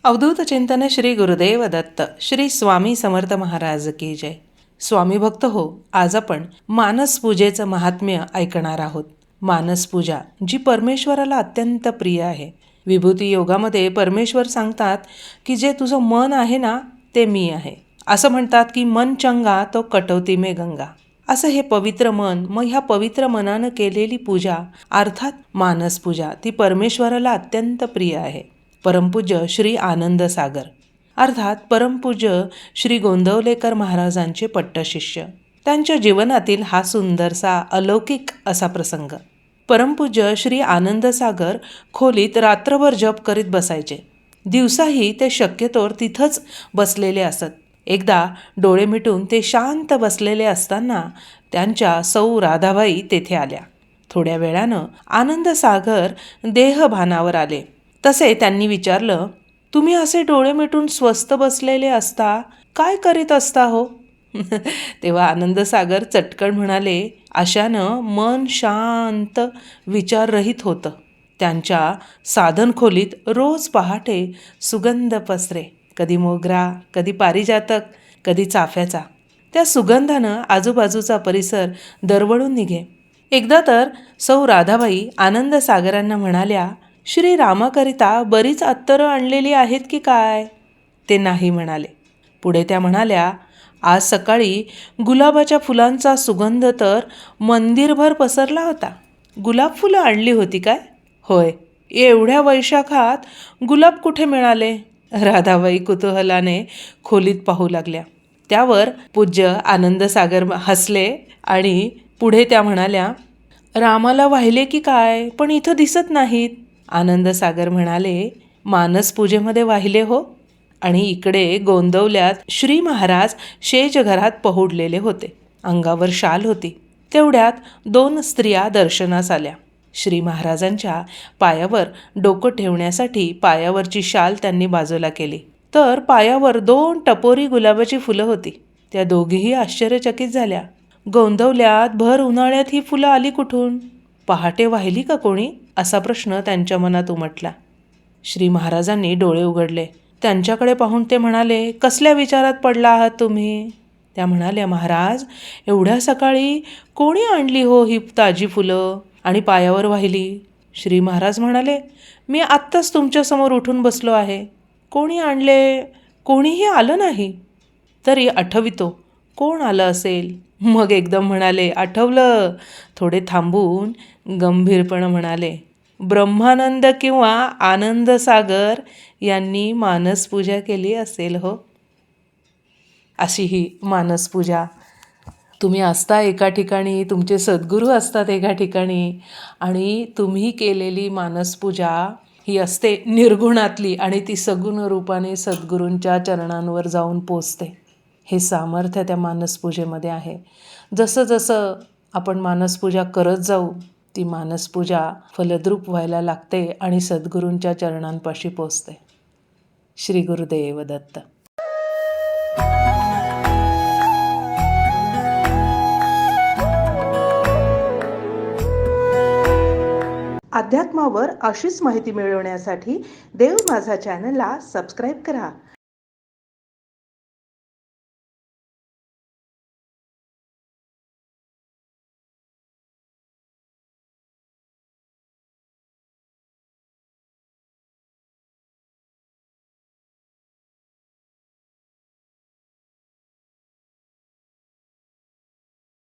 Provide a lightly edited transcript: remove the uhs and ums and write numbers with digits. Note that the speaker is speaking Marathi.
अवधूत चिंतन श्री गुरुदेव दत्त श्री स्वामी समर्थ महाराज की जय. स्वामी भक्त हो, आज आपण मानस पूजेचं महात्म्य ऐकणार आहोत. मानस पूजा जी परमेश्वराला अत्यंत प्रिय आहे. विभूती योगामध्ये परमेश्वर सांगतात की जे तुझं मन आहे ना ते मी आहे. असं म्हणतात की मन चंगा तो कटवती में गंगा. असं हे पवित्र मन, मग ह्या पवित्र मनानं केलेली पूजा अर्थात मानस पूजा ती परमेश्वराला अत्यंत प्रिय आहे. परमपूज्य श्री आनंद सागर अर्थात परमपूज्य श्री गोंदवलेकर महाराजांचे पट्टशिष्य, त्यांच्या जीवनातील हा सुंदरसा अलौकिक असा प्रसंग. परमपूज्य श्री आनंद सागर खोलीत रात्रभर जप करीत बसायचे. दिवसाही ते शक्यतोवर तिथंच बसलेले असत. एकदा डोळे मिटून ते शांत बसलेले असताना त्यांच्या सौ राधाबाई तेथे आल्या. थोड्या वेळानं आनंद सागर देहभानावर आले. तसे त्यांनी विचारलं, तुम्ही असे डोळे मिटून स्वस्थ बसलेले असता, काय करीत असता हो? तेव्हा आनंद सागर चटकन म्हणाले, अशानं मन शांत विचाररहित होतं. त्यांच्या साधन खोलीत रोज पहाटे सुगंध पसरे, कधी मोगरा, कधी पारिजातक, कधी चाफ्याचा. त्या सुगंधानं आजूबाजूचा परिसर दरवळून निघे. एकदा तर सौ राधाबाई आनंद सागरांना म्हणाल्या, श्री रामाकरिता बरीच अत्तरं आणलेली आहेत की काय? ते नाही म्हणाले. पुढे त्या म्हणाल्या, आज सकाळी गुलाबाच्या फुलांचा सुगंध तर मंदिरभर पसरला होता. गुलाब फुलं आणली होती काय? होय. एवढ्या वैशाखात गुलाब कुठे मिळाले? राधाबाई कुतूहलाने खोलीत पाहू लागल्या. त्यावर पूज्य आनंद सागर हसले आणि पुढे त्या म्हणाल्या, रामाला वाहिले की काय, पण इथं दिसत नाहीत. आनंद सागर म्हणाले, मानस पूजेमध्ये वाहिले हो. आणि इकडे गोंदवल्यात श्री महाराज शेजघरात पहुडलेले होते. अंगावर शाल होती. तेवढ्यात दोन स्त्रिया दर्शनास आल्या. श्री महाराजांच्या पायावर डोकं ठेवण्यासाठी पायावरची शाल त्यांनी बाजूला केली, तर पायावर 2 टपोरी गुलाबाची फुलं होती. त्या दोघीही आश्चर्यचकित झाल्या. गोंदवल्यात भर उन्हाळ्यात ही फुलं आली कुठून? पहाटे वाहिली का कोणी? असा प्रश्न त्यांच्या मनात उमटला. श्री महाराजांनी डोळे उघडले. त्यांच्याकडे पाहून ते म्हणाले, कसल्या विचारात पडला आहात तुम्ही? त्या म्हणाल्या, महाराज, एवढ्या सकाळी कोणी आणली हो ही ताजी फुलं आणि पायावर वाहिली? श्री महाराज म्हणाले, मी आत्ताच तुमच्यासमोर उठून बसलो आहे. कोणी आणले? कोणीही आलं नाही. तरी आठवितो कोण आलं असेल. मग एकदम म्हणाले, आठवलं. थोडे थांबून गंभीरपणे म्हणाले, ब्रह्मानंद किंवा आनंद सागर यांनी मानस पूजा केली असेल हो. अशी ही मानस पूजा. तुम्ही असता एका ठिकाणी, तुमचे सद्गुरू असतात एका ठिकाणी, आणि तुम्ही केलेली मानस पूजा ही असते निर्गुणातली आणि ती सगुण रूपाने सद्गुरूंच्या चरणांवर जाऊन पोचते. हे सामर्थ्य त्या मानसपूजेमध्ये आहे. जसं जसं आपण मानसपूजा करत जाऊ, ती मानसपूजा फलद्रूप व्हायला लागते आणि सद्गुरूंच्या चरणांपाशी पोचते. श्री गुरुदेव दत्त. अध्यात्मावर अशीच माहिती मिळवण्यासाठी देव माझा चॅनलला सबस्क्राईब करा.